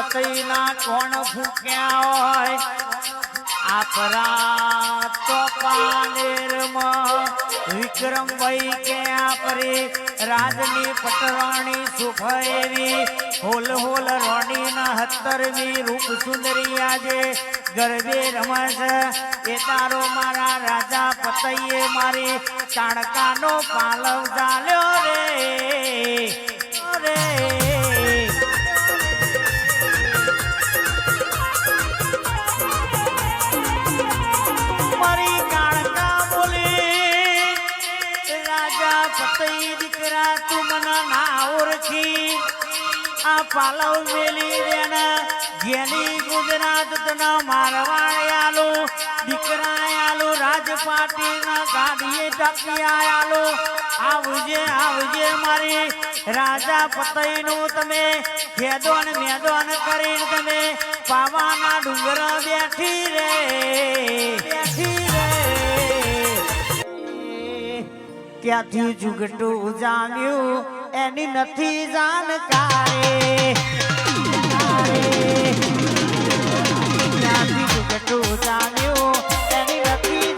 પતઈના કોણ ફૂક્યા હોય આપરા તો પાનેરમાં વિક્રમભાઈ કે આપરે રાજની પટરાણી સુખ એવી હોલ હોલ રોણીના 17મી રૂપ સુંદરી આજે ગરબે રમસ એ તારો મારા રાજા પતઈએ મારી ચાણકાનો પાલવ ચાલ્યો રે રે મારી કાણકા બોલી રાજા પતઈ દીકરા તું મને ના ઓળખી આ પાલવ મેલી દેના જેની ગુજરાત તના મારવાડ દીકરા આલો રાજપાટીના ગાડીએ ટકી આલો આવજે આવજે મારી રાજા પતઈનું તમે ખેદોન મેદોન કરીને તમે પાવાના ડુંગર બેઠી રે ક્યાંથી જુગટું જામ્યું એની નથી જાણકારી ક્યાંથી જુગટું જામ્યું એની નથી